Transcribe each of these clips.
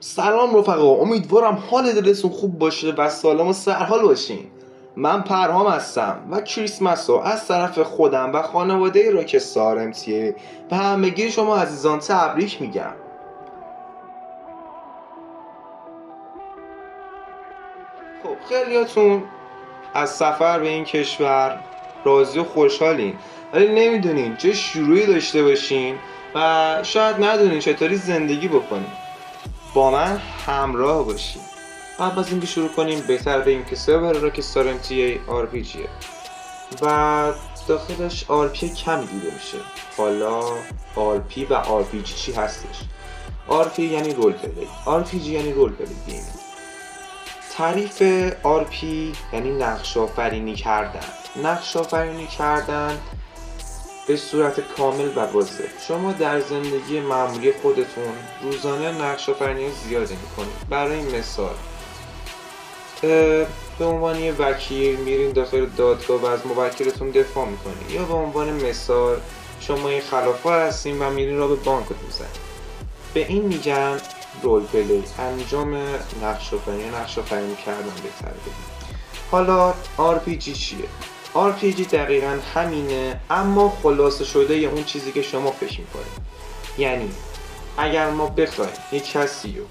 سلام رفقا، امیدوارم حال دلتون خوب باشه و سالم و سرحال باشین. من پرهام هستم و کریسمس رو از طرف خودم و خانواده راکستار امتیه به همگی شما عزیزان تبریک میگم. خب خیلیاتون از سفر به این کشور راضی و خوشحالین، ولی نمیدونین چه شروعی داشته باشین و شاید ندونین چطوری زندگی بکنین. با من همراه باشین. قبل از اینکه شروع کنیم بهتر بگیم که سرور راکستار MTA RPGه و داخلش RP کمی دیده میشه. حالا RP و RPG چی هستش؟ RP یعنی رول پلی، RPG یعنی رول پلی گیم. تعریف RP یعنی نقش آفرینی کردن به صورت کامل و واضح. شما در زندگی معمولی خودتون روزانه نقش آفرینی زیاده میکنید. برای مثال به عنوان یه وکیل میرین داخل دادگاه و از موکلتون دفاع میکنید، یا به عنوان مثال شما یه خلافکار هستین و میرین را به بانک میزنید. به این میگن رول پلی، انجام نقش آفرینی کردن بهتره بگیم. حالا RPG چیه؟ RPG دقیقا همینه، اما خلاصه شده یه اون چیزی که شما فکر میکنید. یعنی اگر ما بخوایم یک کسی رو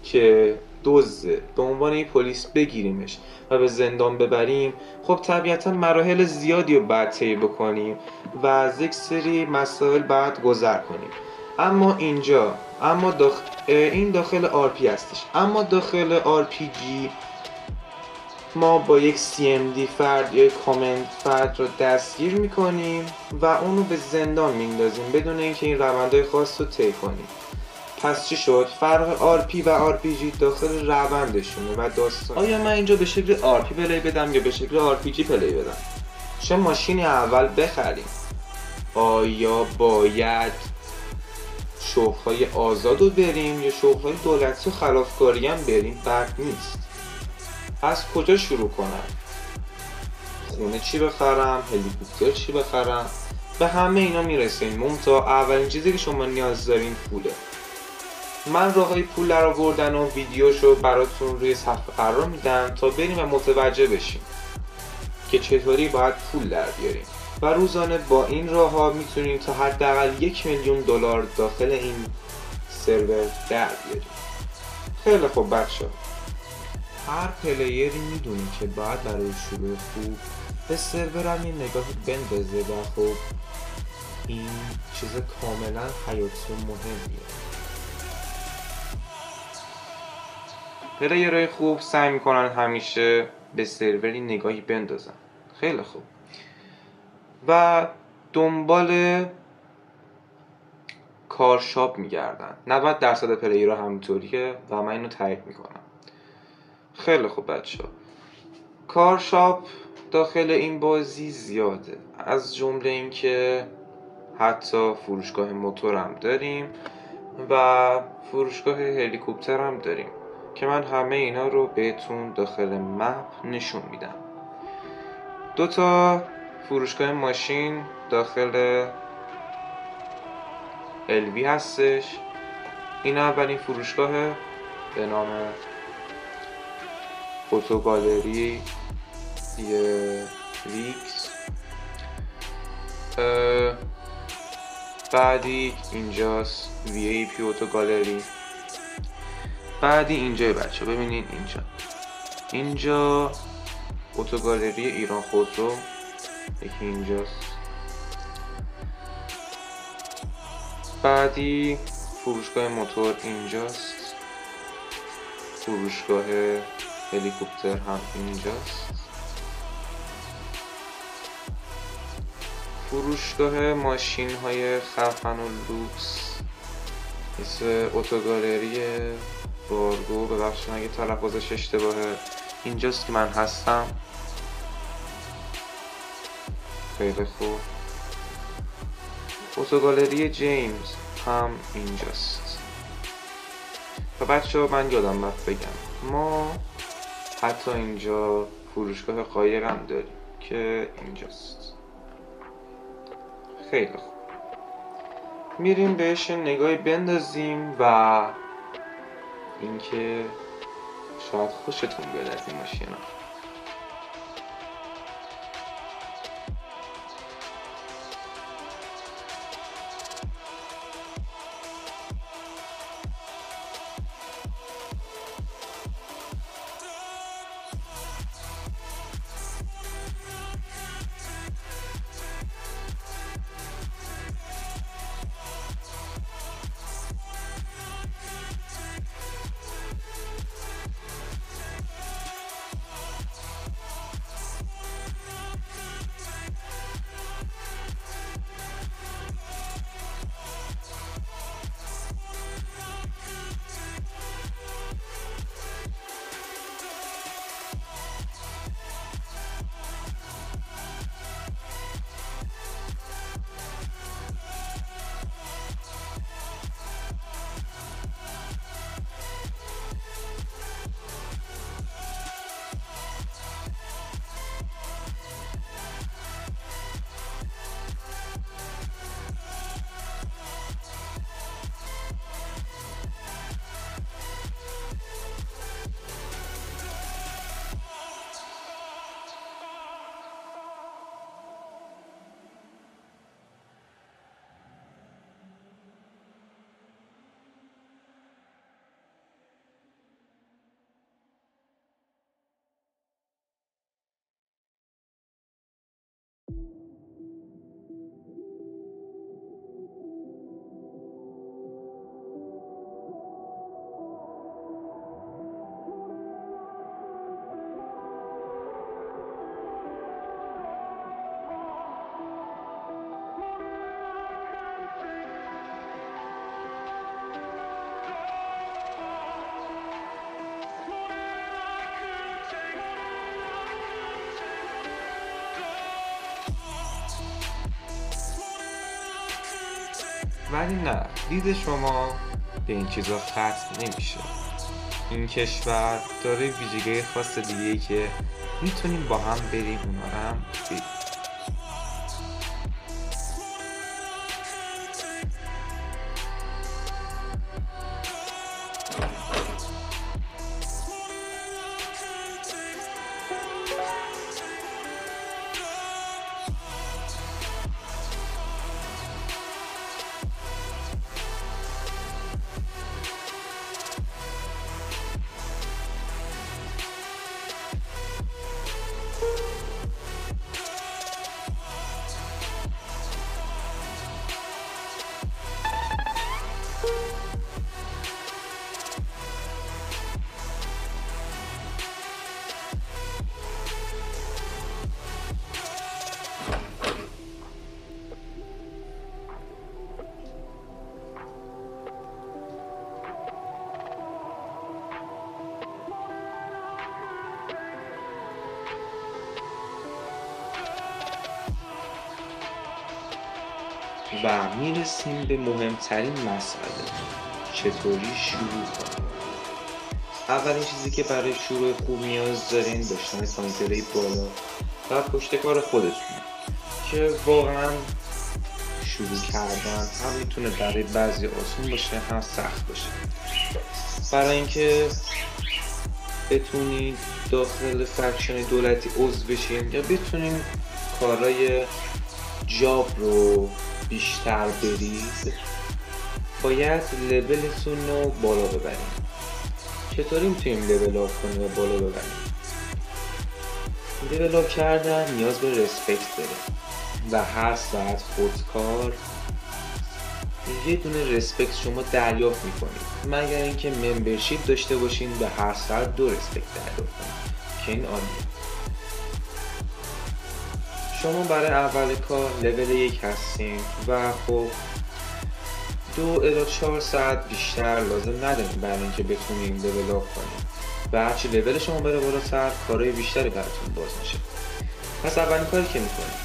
که دزده به عنوان یک پلیس بگیریمش و به زندان ببریم، خب طبیعتا مراحل زیادی رو باید طی بکنیم و از یک سری مسائل باید گذر کنیم. اما این داخل RP هستش. اما داخل RPG ما با یک CMD فرد یا یک کامند فرد رو دستگیر میکنیم و اونو به زندان میندازیم بدون اینکه این روندهای خاص رو طی کنیم. پس چی شد؟ فرق RP و RPG داخل روندشونه و داستان. آیا من اینجا به شکل RP پلی بدم یا به شکل RPG پلی بدم؟ چه ماشینی اول بخریم؟ آیا باید شغل‌های آزاد رو بریم یا شغل‌های دولتی و خلافکاری هم بریم؟ بد نیست. از کجا شروع کنم؟ خونه چی بخرم؟ هلیکوپتر چی بخرم؟ به همه اینا میرسیم. منتها اولین چیزی که شما نیاز دارین پوله. من راههای پول در آوردن و ویدیوشو براتون روی صفحه قرار میدم تا بریم و متوجه بشیم که چطوری باید پول در بیاریم و روزانه با این راه ها میتونیم تا حداقل 1 میلیون دلار داخل این سرور در بیاریم. خیلی خوب بچه‌ها، هر پلیری میدونه که باید برای شروع خوب به سرورم یه نگاهی بندازه و خب این چیز کاملا حیاتی و مهمیه. پلیرهای خوب سعی میکنن همیشه به سروری نگاهی بندازن. خیلی خوب. و دنبال کارشاپ میگردن. 90% پلیرها همینطوریه و من اینو تایید میکنم. خیلی خوب بچه‌ها، کارشاپ داخل این بازی زیاده، از جمله این که حتی فروشگاه موتور هم داریم و فروشگاه هلیکوپتر هم داریم که من همه اینا رو بهتون داخل مپ نشون میدم. 2 فروشگاه ماشین داخل الوی هستش. این اولین فروشگاه به نام اتوگالری ویکس. بعدی اینجاست VIP اتوگالری. بعدی اینجای بچه ببینین اینجا اتوگالری ایران خودرو، یکی اینجاست. بعدی فروشگاه موتور اینجاست. فروشگاه هلیکوپتر هم اینجاست. فروشگاه ماشین های خفن و لوکس مثل اتوگالری بارگو، ببخشید اگه تلفظش اشتباهه، اینجاست که من هستم. خیلی خوب. اتوگالری جیمز هم اینجاست. و بچه ها من یادم رفت بگم ما حتی اینجا فروشگاه قایق هم داریم که اینجاست. خیلی خوب، میریم بهش نگاهی بندازیم و اینکه شاید خوشتون بیاد از این ماشینا. ولی نه، دید شما به این چیزا ختم نمیشه. این کشور داره ویژگی خاص دیگه‌ای که میتونیم با هم بریم اونا رو هم ببینیم. و میرسیم به مهمترین مسئله، چطوری شروع کنیم. اولین چیزی که برای شروع خوب نیاز دارین داشتن کامپیوتری بالا و پشت کار خودتون که واقعا شروع کردن هم میتونه برای بعضی آسون باشه هم سخت باشه. برای اینکه بتونید داخل فکشن دولتی عضو بشین یا بتونین کارهای جاب رو بیشتر برید، باید لولتون رو بالا ببرید. چطوری میتونیم لول آپ کنیم و بالا ببریم؟ لول آپ کردن نیاز به رسپکت داره و هر ساعت خودکار یه دونه رسپکت شما دریافت میکنید، مگر اینکه ممبرشیپ داشته باشین و هر ساعت 2 رسپکت دریافت کنید که این عالیه. شما برای اول کار لول 1 هستین و خب 2 الی 4 ساعت بیشتر لازم نداریم برای اینکه بتونین لول آپ کنین و هرچی لول شما بره بالاتر کارهای بیشتری براتون باز میشه. پس اولین کاری که میکنین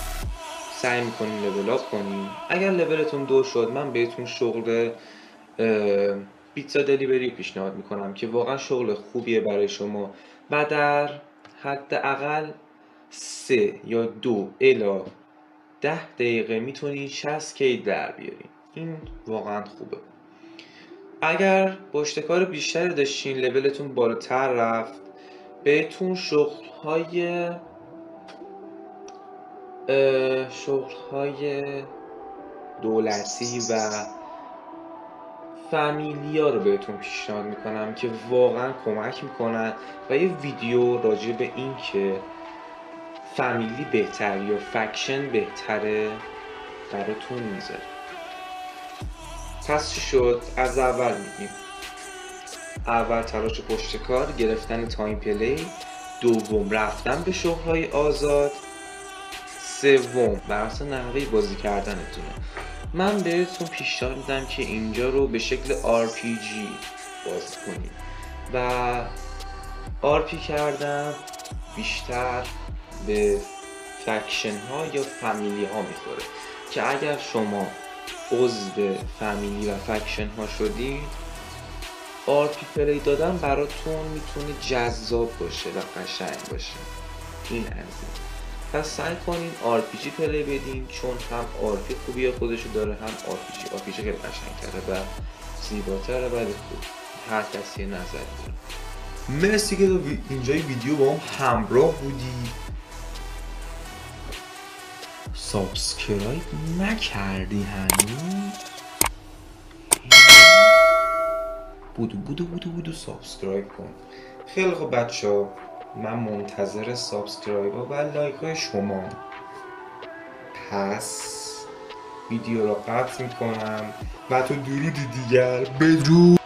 سعی میکنین لول آپ کنین. اگر لولتون 2 شد من بهتون شغل پیتزا دلیوری پیشنهاد میکنم که واقعا شغل خوبیه برای شما و در حداقل 3 یا 2 الی 10 دقیقه میتونین 60 کی در بیارین. این واقعا خوبه. اگر پشتکار بیشتری داشتین، لولتون بالاتر رفت، بهتون شغل‌های دولتی و فامیلیا رو بهتون پیشنهاد میکنم که واقعا کمک میکنن و یه ویدیو راجع به این که فامیلی بهتر یا فکشن بهتره براتون میذاره. پس چی شد؟ از اول میگیم. اول تلاش پشتکار، گرفتن تایم پلی. دوم رفتن به شغل‌های آزاد. سوم بر اساس نحوه بازی کردنتونه. من بهتون پیشنهاد میدم که اینجا رو به شکل RPG بازی کنید و RP کردن بیشتر به فکشن ها یا فامیلی ها میخوره که اگر شما عضو فامیلی و فکشن ها شدید، RP پلی دادن براتون میتونه جذاب باشه و قشنگ باشه. این از این. پس سعی کنین RPG پلی بدین، چون هم RP خوبی خودشو داره، هم RPG خیلی قشنگ‌تره و زیباتره و خوب. هر کسی یه نظری داره. مرسی که اینجای ویدیو با هم همراه بودی. سابسکرایب نکردی هنوز؟ بودو سابسکرایب کن. خیلی خوب بچه‌ها، من منتظر سابسکرایب و لایک های شما. پس ویدیو رو قطع میکنم و تا درود دیگر بدرود.